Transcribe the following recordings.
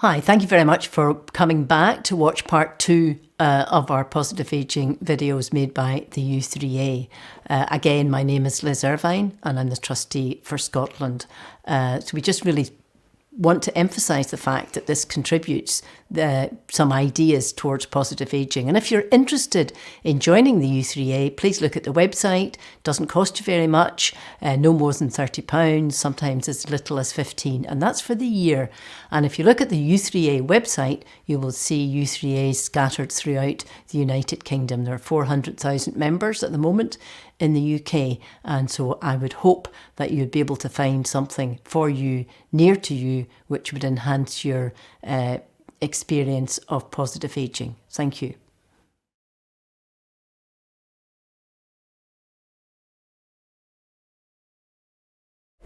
Hi, thank you very much for coming back to watch part 2 of our positive ageing videos made by the U3a. Again, my name is Liz Ervine and I'm the trustee for Scotland. So we just really want to emphasise the fact that this contributes some ideas towards positive ageing. And if you're interested in joining the U3a, please look at the website. It doesn't cost you very much, no more than £30, sometimes as little as 15, and that's for the year. And if you look at the U3a website, you will see U3as scattered throughout the United Kingdom. There are 400,000 members at the moment in the UK, and so I would hope that you'd be able to find something for you, near to you, which would enhance your experience of positive ageing. Thank you.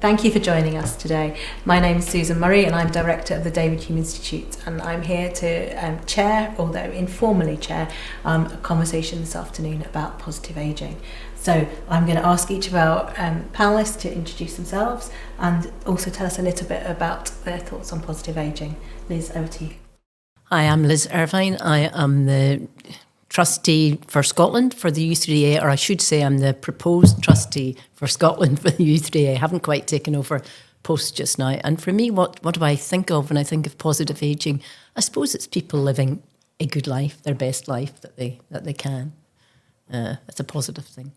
Thank you for joining us today. My name is Susan Murray and I'm Director of the David Hume Institute, and I'm here to chair, although informally chair, a conversation this afternoon about positive ageing. So I'm going to ask each of our panellists to introduce themselves and also tell us a little bit about their thoughts on positive ageing. Liz, over to you. Hi, I'm Liz Ervine. I am the trustee for Scotland for the U3a, or I should say I'm the proposed trustee for Scotland for the U3a. I haven't quite taken over post just now. And for me, what do I think of when I think of positive ageing? I suppose it's people living a good life, their best life that they can. It's a positive thing.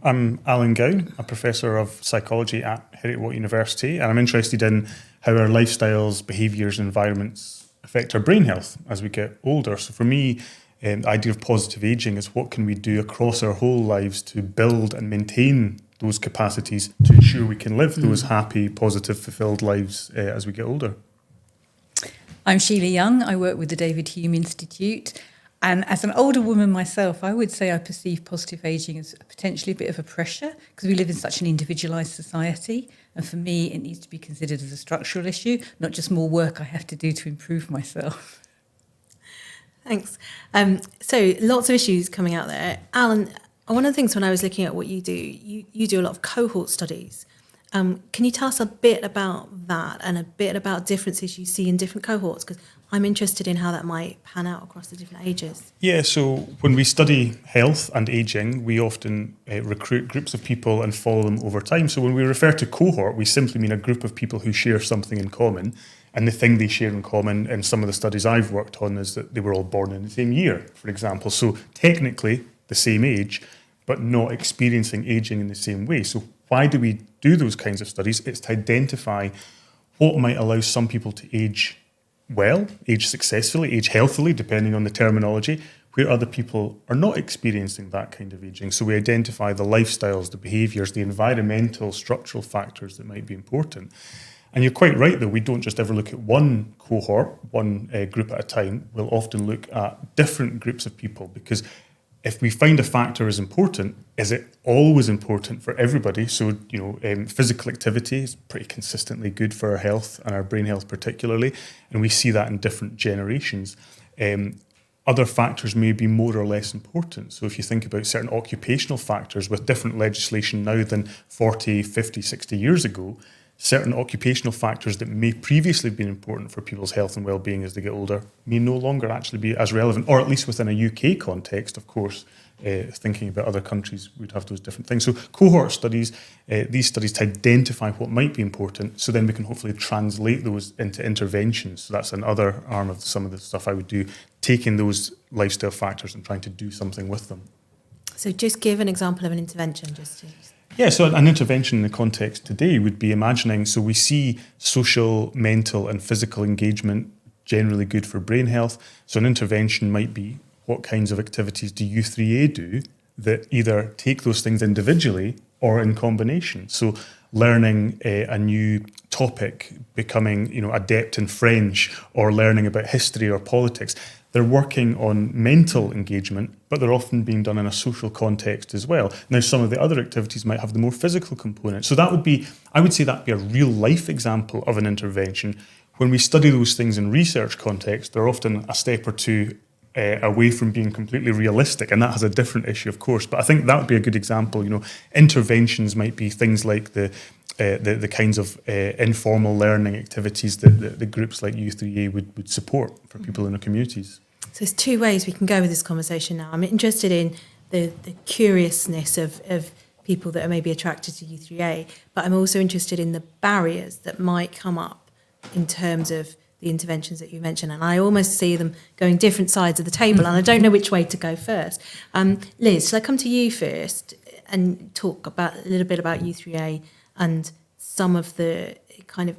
I'm Alan Gow, a professor of psychology at Heriot-Watt University, and I'm interested in how our lifestyles, behaviours and environments affect our brain health as we get older. So for me, the idea of positive ageing is what can we do across our whole lives to build and maintain those capacities to ensure we can live those happy, positive, fulfilled lives as we get older. I'm Sheila Young. I work with the David Hume Institute. And as an older woman myself, I would say I perceive positive ageing as potentially a bit of a pressure because we live in such an individualised society. And for me, it needs to be considered as a structural issue, not just more work I have to do to improve myself. Thanks. So lots of issues coming out there. Alan, one of the things when I was looking at what you do, you do a lot of cohort studies. Can you tell us a bit about that and a bit about differences you see in different cohorts? Because I'm interested in how that might pan out across the different ages. Yeah, so when we study health and ageing, we often recruit groups of people and follow them over time. So when we refer to cohort, we simply mean a group of people who share something in common. And the thing they share in common in some of the studies I've worked on is that they were all born in the same year, for example. So technically the same age, but not experiencing ageing in the same way. So why do we do those kinds of studies? It's to identify what might allow some people to age well, age successfully, age healthily, depending on the terminology, where other people are not experiencing that kind of ageing. So we identify the lifestyles, the behaviours, the environmental, structural factors that might be important. And you're quite right, though, we don't just ever look at one cohort, one group at a time. We'll often look at different groups of people, because if we find a factor is important, is it always important for everybody? So, physical activity is pretty consistently good for our health and our brain health particularly, and we see that in different generations. Other factors may be more or less important. So if you think about certain occupational factors with different legislation now than 40, 50, 60 years ago, certain occupational factors that may previously have been important for people's health and well-being as they get older may no longer actually be as relevant, or at least within a UK context, of course. Thinking about other countries, we'd have those different things. So cohort studies, these studies to identify what might be important, so then we can hopefully translate those into interventions. So that's another arm of some of the stuff I would do, taking those lifestyle factors and trying to do something with them. So just give an example of an intervention, just to... Yeah, so an intervention in the context today would be imagining, so we see social, mental and physical engagement generally good for brain health. So an intervention might be, what kinds of activities do u3a do that either take those things individually or in combination? So learning a new topic, becoming adept in French, or learning about history or politics. They're working on mental engagement, but they're often being done in a social context as well. Now, some of the other activities might have the more physical component. So that would be, I would say that'd be a real life example of an intervention. When we study those things in research context, they're often a step or two away from being completely realistic, and that has a different issue, of course. But I think that would be a good example. Interventions might be things like the the kinds of informal learning activities that the groups like u3a would support for people in our communities. So there's two ways we can go with this conversation now. I'm interested in the curiousness of people that are maybe attracted to u3a, but I'm also interested in the barriers that might come up in terms of the interventions that you mentioned, and I almost see them going different sides of the table, and I don't know which way to go first. Liz, shall I come to you first and talk about a little bit about u3a and some of the kind of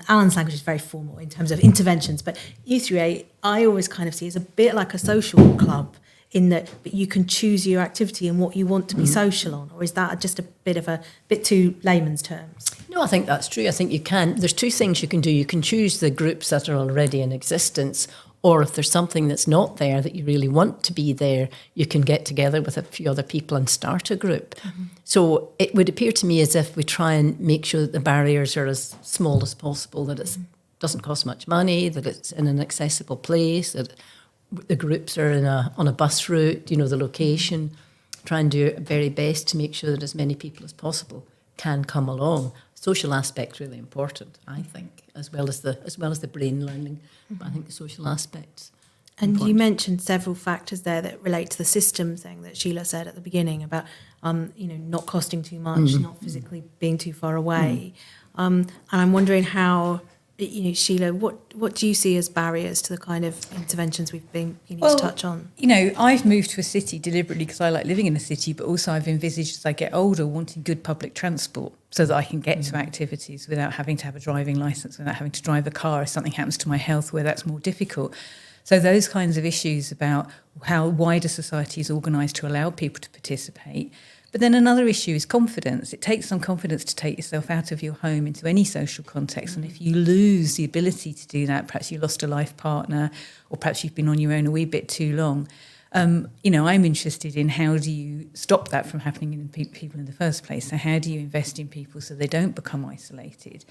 Alan's language is very formal in terms of interventions, but u3a I always kind of see as a bit like a social club, in that but you can choose your activity and what you want to be social on, or is that just a bit too layman's terms? No, I think that's true. I think you can. There's two things you can do. You can choose the groups that are already in existence, or if there's something that's not there that you really want to be there, you can get together with a few other people and start a group. Mm-hmm. So it would appear to me as if we try and make sure that the barriers are as small as possible, that it doesn't cost much money, that it's in an accessible place, that the groups are on a bus route, the location. Try and do our very best to make sure that as many people as possible can come along. Social aspect's really important, I think, as well as the brain learning. But I think the social aspects. And important. You mentioned several factors there that relate to the system thing that Sheila said at the beginning about not costing too much, not physically being too far away. And I'm wondering how, Sheila, what do you see as barriers to the kind of interventions we've been to touch on? I've moved to a city deliberately because I like living in a city, but also I've envisaged as I get older wanting good public transport so that I can get to activities without having to have a driving licence, without having to drive a car if something happens to my health where that's more difficult. So those kinds of issues about how wider society is organised to allow people to participate. But then another issue is confidence. It takes some confidence to take yourself out of your home into any social context. And if you lose the ability to do that, perhaps you lost a life partner, or perhaps you've been on your own a wee bit too long. I'm interested in how do you stop that from happening in people in the first place? So how do you invest in people so they don't become isolated?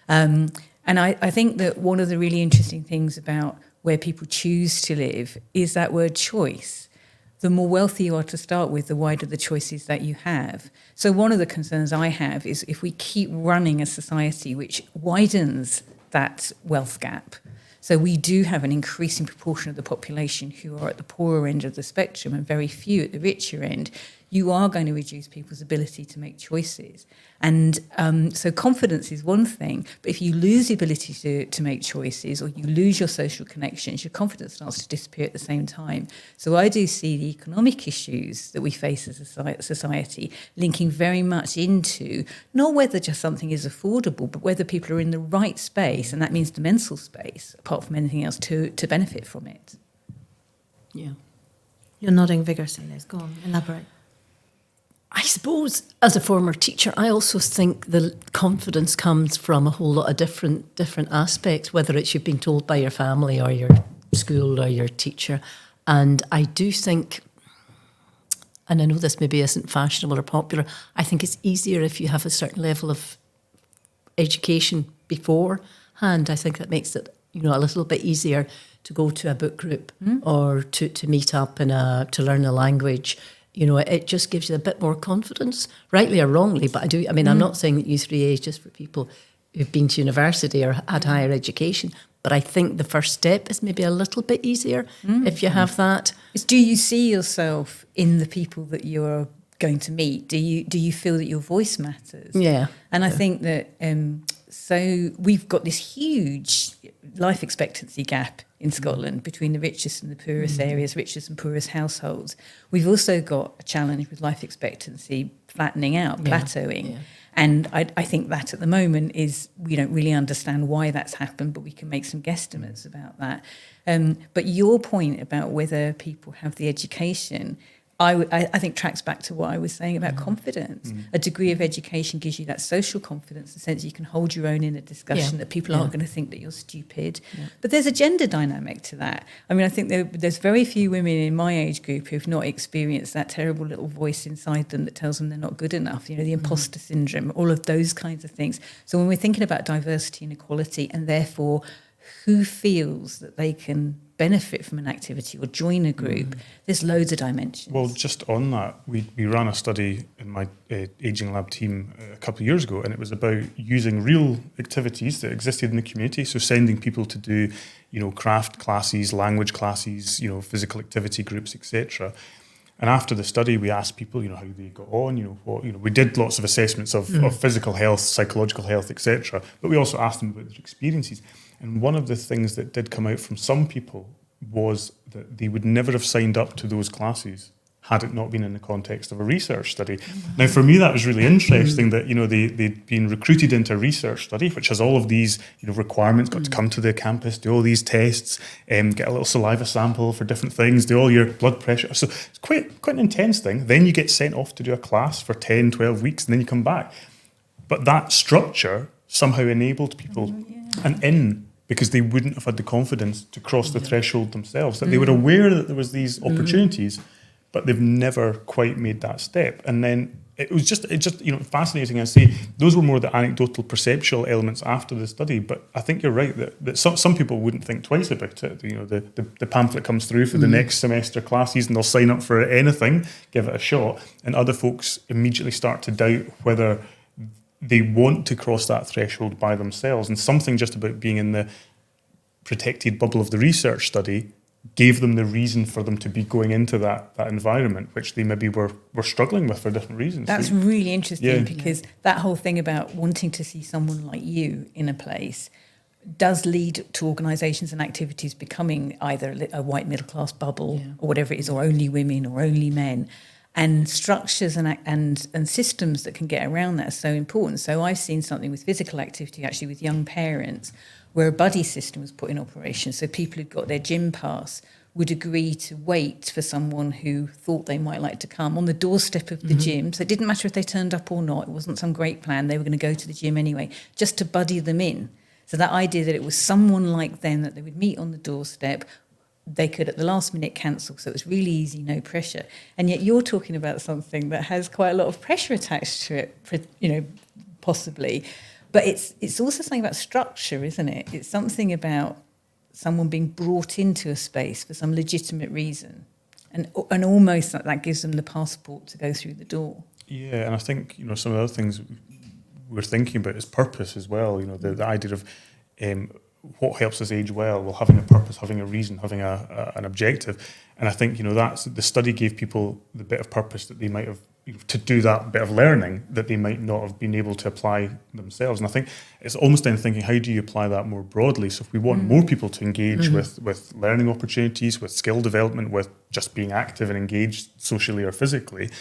And I think that one of the really interesting things about where people choose to live is that word choice. The more wealthy you are to start with, the wider the choices that you have. So one of the concerns I have is if we keep running a society which widens that wealth gap, so we do have an increasing proportion of the population who are at the poorer end of the spectrum and very few at the richer end, you are going to reduce people's ability to make choices. And so confidence is one thing, but if you lose the ability to make choices, or you lose your social connections, your confidence starts to disappear at the same time. So I do see the economic issues that we face as a society linking very much into not whether just something is affordable, but whether people are in the right space, and that means the mental space, apart from anything else, to benefit from it. Yeah. You're nodding vigorously, Liz. Go on, elaborate. I suppose as a former teacher, I also think the confidence comes from a whole lot of different aspects, whether it's you've been told by your family or your school or your teacher. And I do think, and I know this maybe isn't fashionable or popular, I think it's easier if you have a certain level of education beforehand. I think that makes it, a little bit easier to go to a book group or to meet up to learn a language. It just gives you a bit more confidence, rightly or wrongly. But I'm not saying that u3a is just for people who've been to university or had higher education. But I think the first step is maybe a little bit easier if you have that. Do you see yourself in the people that you're going to meet? Do you feel that your voice matters? Yeah. And I think that so we've got this huge life expectancy gap in Scotland between the richest and the poorest areas, richest and poorest households. We've also got a challenge with life expectancy flattening out, plateauing. Yeah. And I think that at the moment is, we don't really understand why that's happened, but we can make some guesstimates about that. But your point about whether people have the education, I think tracks back to what I was saying about confidence. A degree of education gives you that social confidence, the sense you can hold your own in a discussion, that people aren't going to think that you're stupid. Yeah. But there's a gender dynamic to that. I think there's very few women in my age group who've not experienced that terrible little voice inside them that tells them they're not good enough, the imposter syndrome, all of those kinds of things. So when we're thinking about diversity and equality, and therefore who feels that they can benefit from an activity or join a group, there's loads of dimensions. Well, just on that, we ran a study in my ageing lab team a couple of years ago, and it was about using real activities that existed in the community. So sending people to do, craft classes, language classes, physical activity groups, etc. And after the study, we asked people, how they got on, we did lots of assessments of physical health, psychological health, etc. But we also asked them about their experiences. And one of the things that did come out from some people was that they would never have signed up to those classes had it not been in the context of a research study. Now, for me, that was really interesting that, they'd been recruited into a research study, which has all of these, requirements, got to come to the campus, do all these tests, get a little saliva sample for different things, do all your blood pressure. So it's quite an intense thing. Then you get sent off to do a class for 10, 12 weeks, and then you come back. But that structure somehow enabled people because they wouldn't have had the confidence to cross the threshold themselves, that they were aware that there was these opportunities, but they've never quite made that step. And then it was just fascinating. I say those were more the anecdotal, perceptual elements after the study. But I think you're right that some people wouldn't think twice about it. The pamphlet comes through for the next semester classes, and they'll sign up for anything, give it a shot. And other folks immediately start to doubt whether they want to cross that threshold by themselves. And something just about being in the protected bubble of the research study gave them the reason for them to be going into that environment, which they maybe were struggling with for different reasons. That's really interesting because that whole thing about wanting to see someone like you in a place does lead to organisations and activities becoming either a white middle class bubble or whatever it is, or only women or only men. And structures and systems that can get around that are so important. So I've seen something with physical activity, actually with young parents, where a buddy system was put in operation. So people who'd got their gym pass would agree to wait for someone who thought they might like to come on the doorstep of the gym. So it didn't matter if they turned up or not. It wasn't some great plan. They were going to go to the gym anyway, just to buddy them in. So that idea that it was someone like them that they would meet on the doorstep, they could at the last minute cancel, so it was really easy, no pressure. And yet you're talking about something that has quite a lot of pressure attached to it, possibly. But it's also something about structure, isn't it? It's something about someone being brought into a space for some legitimate reason, and almost that gives them the passport to go through the door. Yeah, and I think some of the other things we're thinking about is purpose as well. The idea of what helps us age well, having a purpose, having a reason, having an objective. And I think, that's the study gave people the bit of purpose that they might have, to do that bit of learning that they might not have been able to apply themselves. And I think it's almost then thinking, how do you apply that more broadly? So if we want more people to engage with learning opportunities, with skill development, with just being active and engaged socially or physically,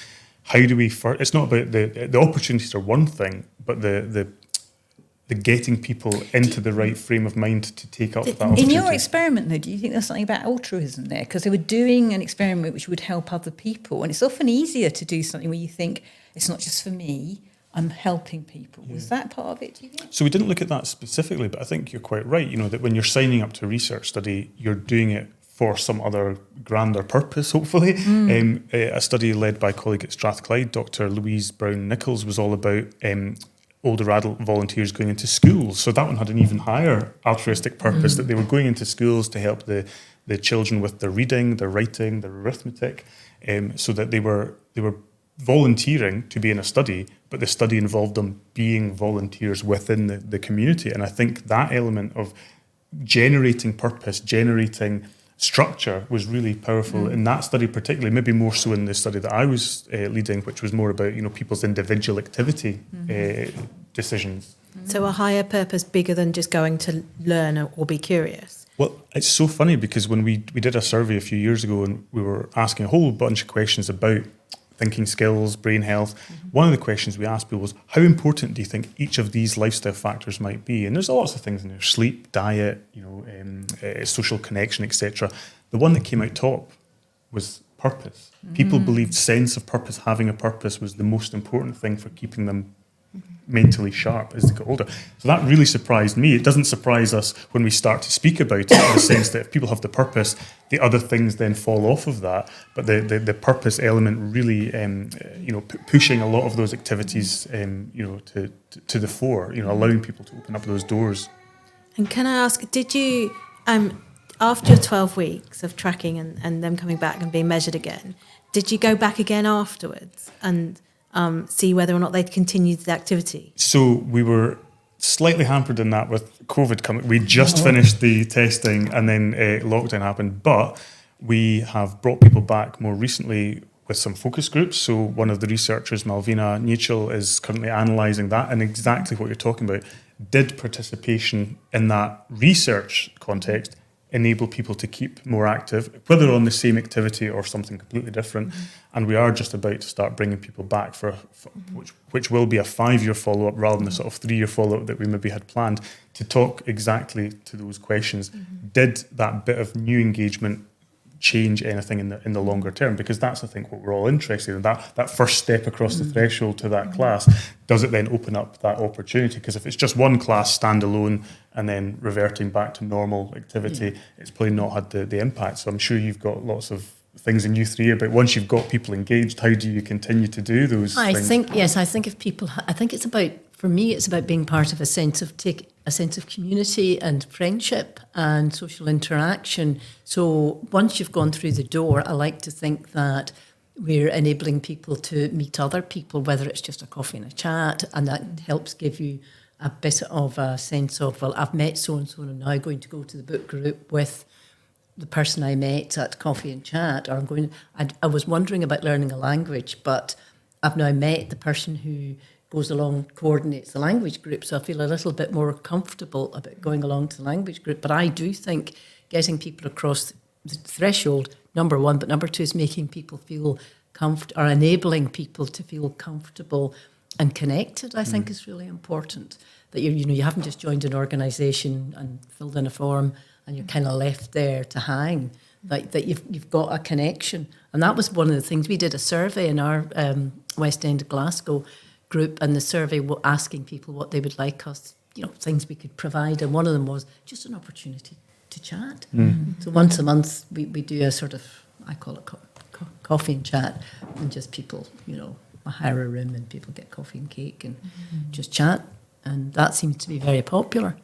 how do we, it's not about the opportunities are one thing, but the getting people into the right frame of mind to take up that opportunity. In your experiment, though, do you think there's something about altruism there? Because they were doing an experiment which would help other people, and it's often easier to do something where you think, it's not just for me, I'm helping people. Was that part of it, do you think? So we didn't look at that specifically, but I think you're quite right, that when you're signing up to a research study, you're doing it for some other grander purpose, hopefully. A study led by a colleague at Strathclyde, Dr. Louise Brown-Nichols, was all about older adult volunteers going into schools. So that one had an even higher altruistic purpose, that they were going into schools to help the children with their reading, their writing, their arithmetic, so that they were volunteering to be in a study, but the study involved them being volunteers within the community. And I think that element of generating purpose, generating structure was really powerful in that study, particularly, maybe more so in the study that I was leading, which was more about people's individual activity decisions. So a higher purpose bigger than just going to learn or be curious. Well, it's so funny because when we did a survey a few years ago and we were asking a whole bunch of questions about thinking skills, brain health, one of the questions we asked people was, how important do you think each of these lifestyle factors might be? And there's lots of things in there: sleep, diet, social connection, etc. The one that came out top was purpose. People believed sense of purpose, having a purpose, was the most important thing for keeping them mentally sharp as they got older. So that really surprised me. It doesn't surprise us when we start to speak about it, in the sense that if people have the purpose, the other things then fall off of that. But the purpose element really, pushing a lot of those activities, to the fore, allowing people to open up those doors. And can I ask, did you, after 12 weeks of tracking and them coming back and being measured again, did you go back again afterwards and see whether or not they'd continued the activity? So we were slightly hampered in that with COVID coming. We just finished the testing and then lockdown happened, but we have brought people back more recently with some focus groups. So one of the researchers, Malvina Nichel, is currently analysing that and exactly what you're talking about. Did participation in that research context enable people to keep more active, whether on the same activity or something completely different? Mm-hmm. And we are just about to start bringing people back for which will be a 5-year follow-up rather than the sort of 3-year follow-up that we maybe had planned, to talk exactly to those questions. Mm-hmm. Did that bit of new engagement change anything in the longer term? Because that's, I think, what we're all interested in, that first step across the threshold to that class. Does it then open up that opportunity? Because if it's just one class standalone and then reverting back to normal activity, it's probably not had the impact. So I'm sure you've got lots of things in u3a about once you've got people engaged, how do you continue to do those things? I think if people, I think it's about, for me, it's about being part of a sense of community and friendship and social interaction. So once you've gone through the door, I like to think that we're enabling people to meet other people, whether it's just a coffee and a chat, and that helps give you a bit of a sense of, well, I've met so-and-so and I'm now going to go to the book group with the person I met at coffee and chat, or I was wondering about learning a language, but I've now met the person who goes along, coordinates the language group, so I feel a little bit more comfortable about going along to the language group. But I do think getting people across the threshold, number one, but number two is making people feel or enabling people to feel comfortable and connected, I think is really important. That you haven't just joined an organisation and filled in a form and you're kind of left there to hang, like that you've got a connection. And that was one of the things. We did a survey in our West End of Glasgow group, and the survey asking people what they would like us, things we could provide, and one of them was just an opportunity to chat. So once a month we do a sort of, I call it coffee and chat, and just people, I hire a room and people get coffee and cake and just chat, and that seems to be very popular.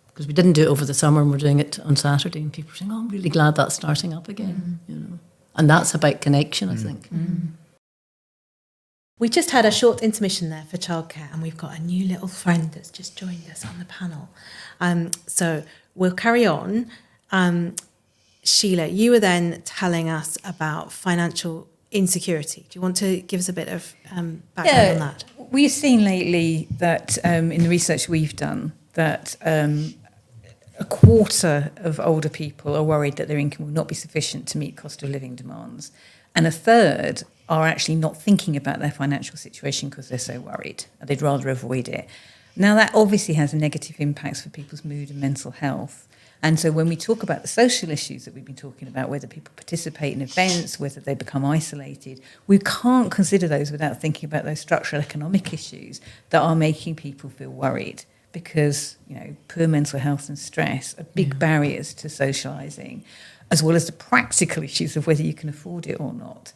Because we didn't do it over the summer and we're doing it on Saturday, and people are saying, I'm really glad that's starting up again. And that's about connection, I think. We just had a short intermission there for childcare, and we've got a new little friend that's just joined us on the panel. So we'll carry on. Sheila, you were then telling us about financial insecurity. Do you want to give us a bit of background on that? We've seen lately that in the research we've done that a quarter of older people are worried that their income will not be sufficient to meet cost of living demands, and a third are actually not thinking about their financial situation because they're so worried, and they'd rather avoid it. Now, that obviously has negative impacts for people's mood and mental health. And so when we talk about the social issues that we've been talking about, whether people participate in events, whether they become isolated, we can't consider those without thinking about those structural economic issues that are making people feel worried, because, poor mental health and stress are big barriers to socialising, as well as the practical issues of whether you can afford it or not.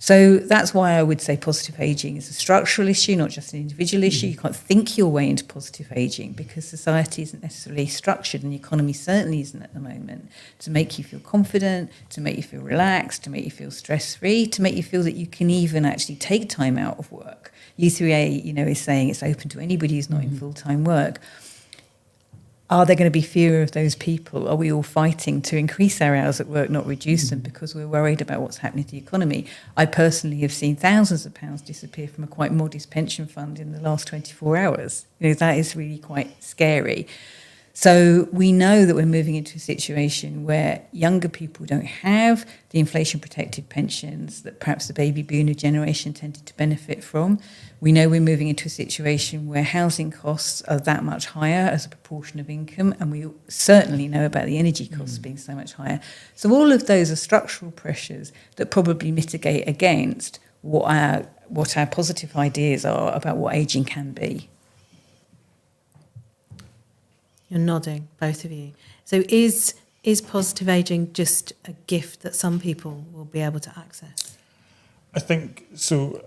So that's why I would say positive ageing is a structural issue, not just an individual issue. You can't think your way into positive ageing because society isn't necessarily structured, and the economy certainly isn't at the moment, to make you feel confident, to make you feel relaxed, to make you feel stress-free, to make you feel that you can even actually take time out of work. U3a, is saying it's open to anybody who's not in full-time work. Are there going to be fewer of those people? Are we all fighting to increase our hours at work, not reduce them, because we're worried about what's happening to the economy? I personally have seen thousands of pounds disappear from a quite modest pension fund in the last 24 hours. That is really quite scary. So we know that we're moving into a situation where younger people don't have the inflation-protected pensions that perhaps the baby boomer generation tended to benefit from. We know we're moving into a situation where housing costs are that much higher as a proportion of income, and we certainly know about the energy costs being so much higher. So all of those are structural pressures that probably mitigate against what our positive ideas are about what ageing can be. You're nodding, both of you. So is positive ageing just a gift that some people will be able to access? I think so.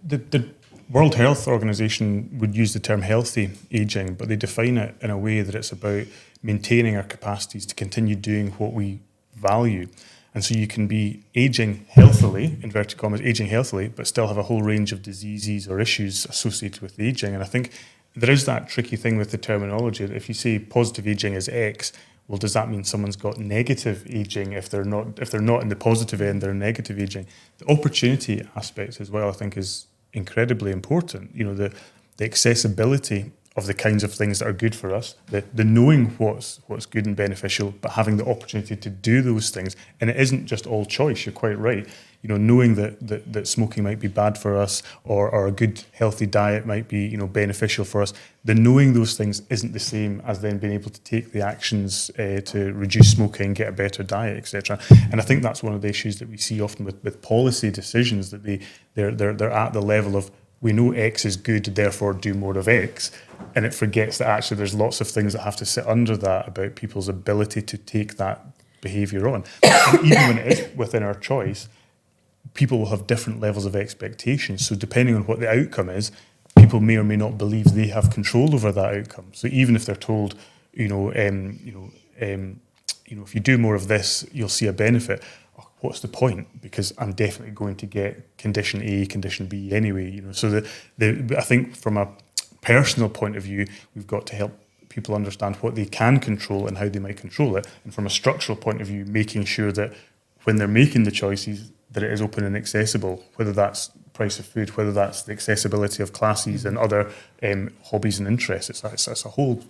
The World Health Organization would use the term healthy ageing, but they define it in a way that it's about maintaining our capacities to continue doing what we value. And so you can be aging healthily, inverted commas, aging healthily, but still have a whole range of diseases or issues associated with aging. And I think there is that tricky thing with the terminology that if you say positive aging is X, well, does that mean someone's got negative aging if they're not in the positive end, they're negative aging? The opportunity aspect as well, I think, is incredibly important. You know, the accessibility of the kinds of things that are good for us, the knowing what's good and beneficial, but having the opportunity to do those things. And it isn't just all choice, you're quite right. You know, knowing that smoking might be bad for us or a good healthy diet might be, you know, beneficial for us. The knowing those things isn't the same as then being able to take the actions to reduce smoking, get a better diet, etc. And I think that's one of the issues that we see often with policy decisions, that they're at the level of, we know X is good, therefore do more of X. And it forgets that actually there's lots of things that have to sit under that about people's ability to take that behaviour on. And even when it is within our choice, people will have different levels of expectations. So depending on what the outcome is, people may or may not believe they have control over that outcome. So even if they're told, if you do more of this, you'll see a benefit. What's the point? Because I'm definitely going to get condition A, condition B anyway. You know, so I think from a personal point of view, we've got to help people understand what they can control and how they might control it. And from a structural point of view, making sure that when they're making the choices, that it is open and accessible, whether that's price of food, whether that's the accessibility of classes and other hobbies and interests. It's a whole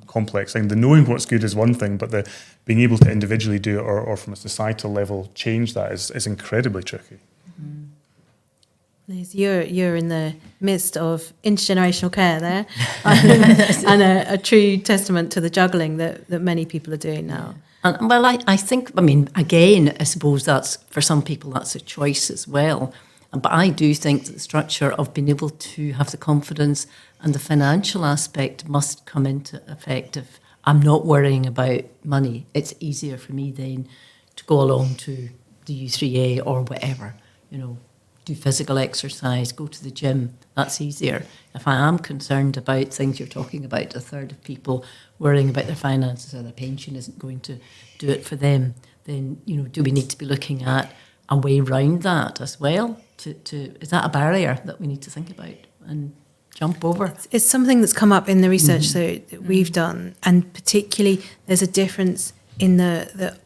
complex thing. The knowing what's good is one thing, but the being able to individually do it or from a societal level change that is incredibly tricky. Mm. Liz, you're in the midst of intergenerational care there, and a true testament to the juggling that many people are doing now. And, well, I think, again, I suppose that's, for some people, that's a choice as well. But I do think that the structure of being able to have the confidence and the financial aspect must come into effect. If I'm not worrying about money, it's easier for me then to go along to the u3a or whatever, do physical exercise, go to the gym. That's easier. If I am concerned about things you're talking about, a third of people worrying about their finances or their pension isn't going to do it for them, then, do we need to be looking at a way round that as well? Is that a barrier that we need to think about and jump over? It's something that's come up in the research that we've done, and particularly there's a difference in the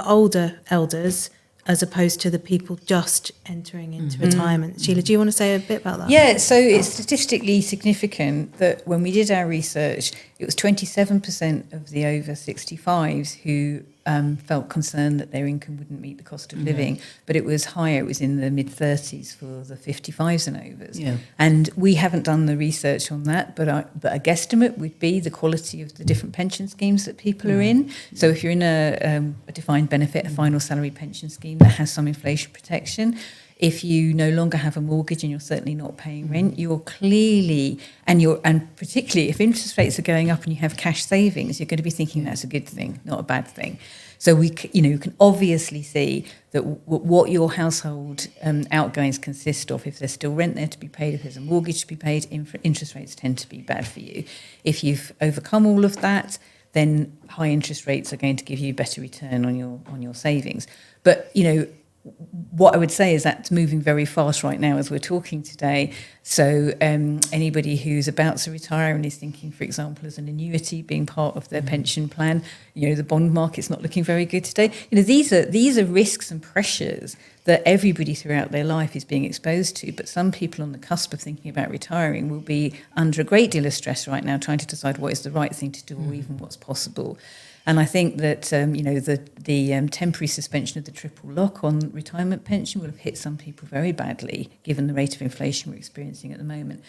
older elders as opposed to the people just entering into retirement. Sheila, do you want to say a bit about that? Yeah, so it's statistically significant that when we did our research, it was 27% of the over 65s who felt concerned that their income wouldn't meet the cost of living, but it was higher, it was in the mid-30s for the 55s and overs. Yeah. And we haven't done the research on that, but a guesstimate would be the quality of the different pension schemes that people are in. So if you're in a defined benefit, a final salary pension scheme that has some inflation protection, if you no longer have a mortgage and you're certainly not paying rent, you're clearly, and particularly if interest rates are going up and you have cash savings, you're going to be thinking that's a good thing, not a bad thing. So you can obviously see that what your household outgoings consist of, if there's still rent there to be paid, if there's a mortgage to be paid, interest rates tend to be bad for you. If you've overcome all of that, then high interest rates are going to give you better return on your savings. But what I would say is that's moving very fast right now as we're talking today. So anybody who's about to retire and is thinking, for example, as an annuity being part of their pension plan, the bond market's not looking very good today. These are risks and pressures that everybody throughout their life is being exposed to. But some people on the cusp of thinking about retiring will be under a great deal of stress right now, trying to decide what is the right thing to do or even what's possible. And I think that the temporary suspension of the triple lock on retirement pension will have hit some people very badly, given the rate of inflation we're experiencing at the moment.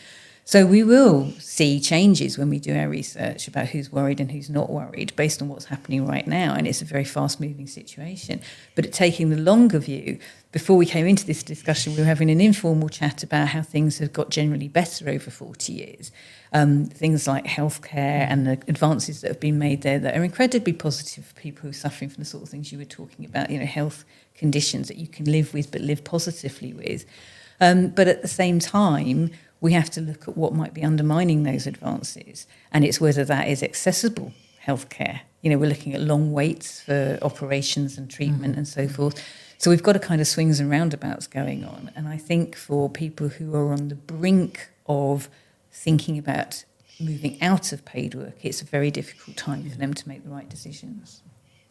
So we will see changes when we do our research about who's worried and who's not worried based on what's happening right now. And it's a very fast-moving situation. But taking the longer view, before we came into this discussion, we were having an informal chat about how things have got generally better over 40 years. Things like healthcare and the advances that have been made there that are incredibly positive for people who are suffering from the sort of things you were talking about, health conditions that you can live with but live positively with. But at the same time, we have to look at what might be undermining those advances, and it's whether that is accessible healthcare. You know, we're looking at long waits for operations and treatment and so forth. So we've got a kind of swings and roundabouts going on. And I think for people who are on the brink of thinking about moving out of paid work, it's a very difficult time for them to make the right decisions.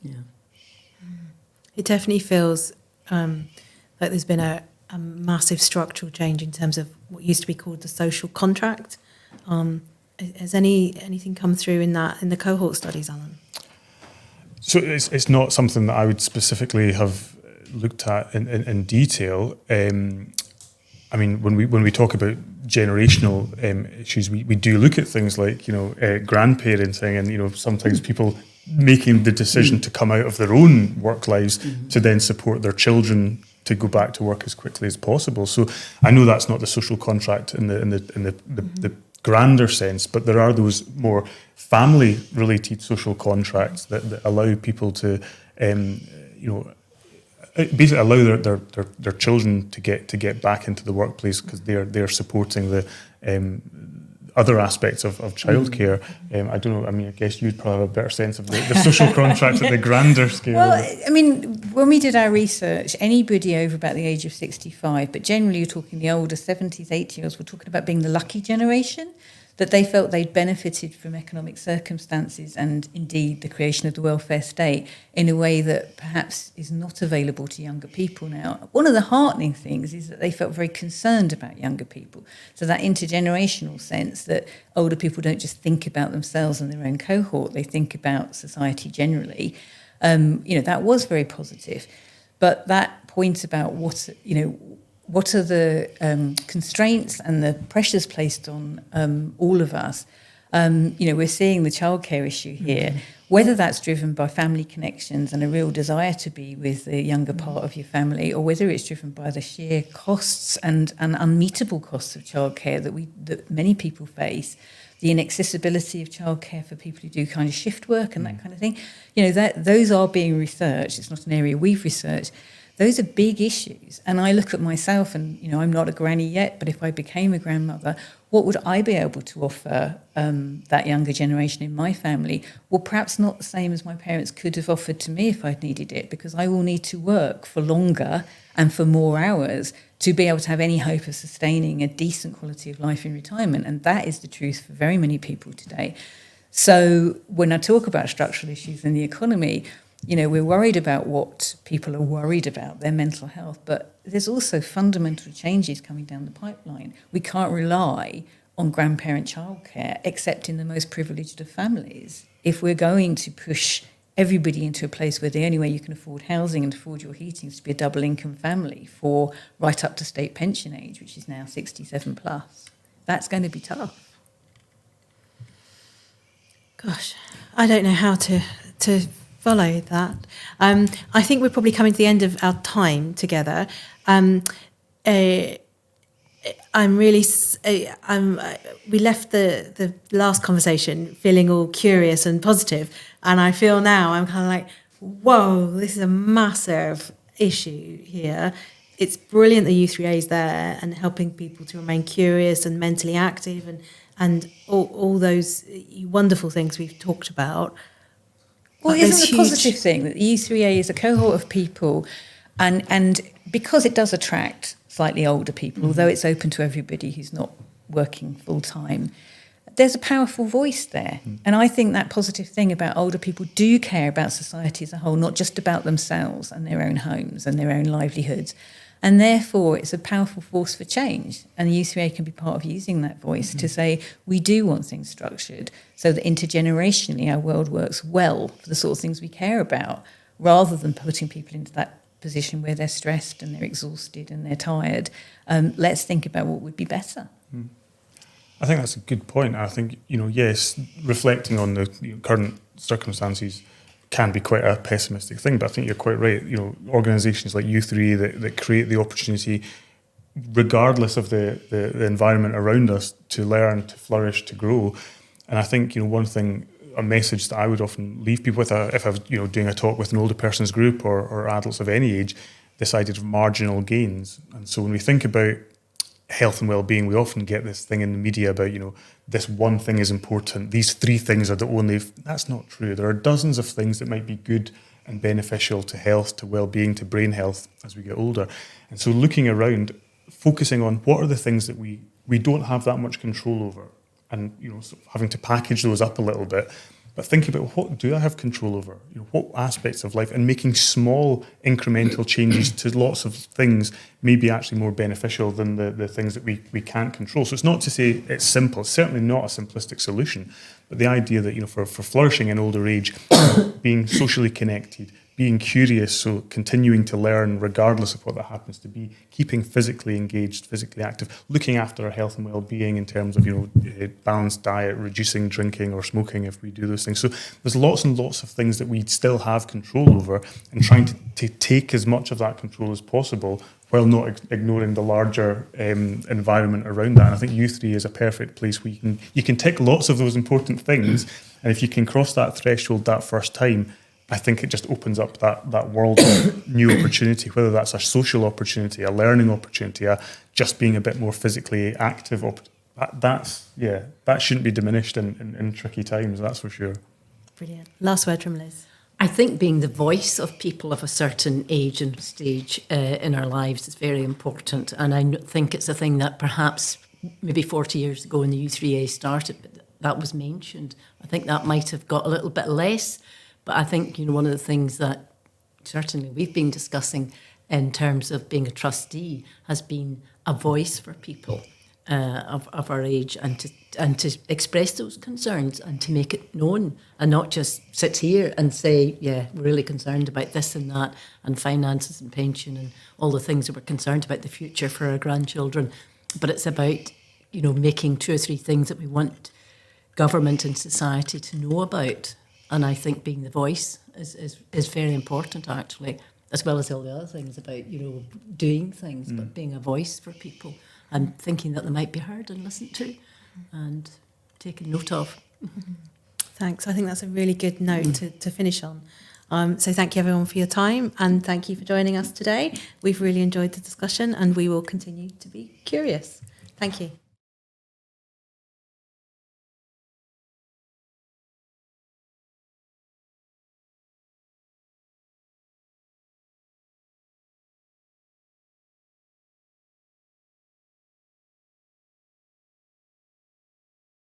Yeah. It definitely feels like there's been a massive structural change in terms of what used to be called the social contract. Has anything come through in the cohort studies, Alan? So it's not something that I would specifically have looked at in detail. I mean, when we talk about generational issues, we do look at things like, grandparenting, and, sometimes people making the decision to come out of their own work lives to then support their children to go back to work as quickly as possible. So I know that's not the social contract in the grander sense, but there are those more family-related social contracts that allow people to, basically allow their children to get back into the workplace because they're supporting the other aspects of childcare. I don't know. I mean, I guess you'd probably have a better sense of the social contract at the grander scale. Well, I mean, when we did our research, anybody over about the age of 65, but generally you're talking the older 70s, 80-year-olds, we're talking about being the lucky generation, that they felt they'd benefited from economic circumstances and indeed the creation of the welfare state in a way that perhaps is not available to younger people now. One of the heartening things is that they felt very concerned about younger people. So that intergenerational sense that older people don't just think about themselves and their own cohort, they think about society generally. That was very positive. But that point about what are the constraints and the pressures placed on all of us? We're seeing the childcare issue here, whether that's driven by family connections and a real desire to be with the younger part of your family, or whether it's driven by the sheer costs and unmeetable costs of childcare that many people face, the inaccessibility of childcare for people who do kind of shift work and that kind of thing. Those are being researched. It's not an area we've researched. Those are big issues. And I look at myself and, I'm not a granny yet, but if I became a grandmother, what would I be able to offer that younger generation in my family? Well, perhaps not the same as my parents could have offered to me if I'd needed it, because I will need to work for longer and for more hours to be able to have any hope of sustaining a decent quality of life in retirement. And that is the truth for very many people today. So when I talk about structural issues in the economy, we're worried about what people are worried about, their mental health, but there's also fundamental changes coming down the pipeline. We can't rely on grandparent childcare except in the most privileged of families. If we're going to push everybody into a place where the only way you can afford housing and afford your heating is to be a double income family for right up to state pension age, which is now 67 plus, that's going to be tough. Gosh, I don't know how to follow that. I think we're probably coming to the end of our time together. We left the last conversation feeling all curious and positive, and I feel now I'm kind of like, whoa, this is a massive issue here. It's brilliant the u3a is there and helping people to remain curious and mentally active and all those wonderful things we've talked about. Well, isn't the positive thing that the u3a is a cohort of people, and because it does attract slightly older people, although it's open to everybody who's not working full time, there's a powerful voice there. And I think that positive thing about older people do care about society as a whole, not just about themselves and their own homes and their own livelihoods. And therefore, it's a powerful force for change. And the u3a can be part of using that voice to say, we do want things structured so that intergenerationally our world works well for the sort of things we care about, rather than putting people into that position where they're stressed and they're exhausted and they're tired. Let's think about what would be better. I think that's a good point. I think, yes, reflecting on the current circumstances can be quite a pessimistic thing, but I think you're quite right. Organisations like u3a that create the opportunity, regardless of the environment around us, to learn, to flourish, to grow. And I think one thing, a message that I would often leave people with, if I was doing a talk with an older person's group or adults of any age, this idea of marginal gains. And so when we think about health and well-being, we often get this thing in the media about, this one thing is important, these 3 things are the only. That's not true. There are dozens of things that might be good and beneficial to health, to well-being, to brain health as we get older. And so looking around, focusing on what are the things that we don't have that much control over, and sort of having to package those up a little bit, but thinking about what do I have control over, what aspects of life, and making small incremental changes to lots of things may be actually more beneficial than the things that we can't control. So it's not to say it's simple. It's certainly not a simplistic solution, but the idea that for flourishing in older age, being socially connected, being curious, so continuing to learn regardless of what that happens to be, keeping physically engaged, physically active, looking after our health and well-being in terms of balanced diet, reducing drinking or smoking if we do those things. So there's lots and lots of things that we still have control over, and trying to take as much of that control as possible while not ignoring the larger environment around that. And I think u3 is a perfect place where you can tick lots of those important things, and if you can cross that threshold that first time, I think it just opens up that world of new opportunity, whether that's a social opportunity, a learning opportunity, just being a bit more physically active. That shouldn't be diminished in tricky times, that's for sure. Brilliant. Last word from Liz. I think being the voice of people of a certain age and stage in our lives is very important. And I think it's a thing that perhaps maybe 40 years ago when the u3a started, but that was mentioned. I think that might have got a little bit less. But I think, one of the things that certainly we've been discussing in terms of being a trustee has been a voice for people of our age, and to express those concerns and to make it known, and not just sit here and say, yeah, we're really concerned about this and that and finances and pension and all the things that we're concerned about the future for our grandchildren. But it's about, making 2 or 3 things that we want government and society to know about. And I think being the voice is very important, actually, as well as all the other things about, doing things, but being a voice for people and thinking that they might be heard and listened to and taken note of. Thanks. I think that's a really good note to finish on. So thank you, everyone, for your time, and thank you for joining us today. We've really enjoyed the discussion, and we will continue to be curious. Thank you.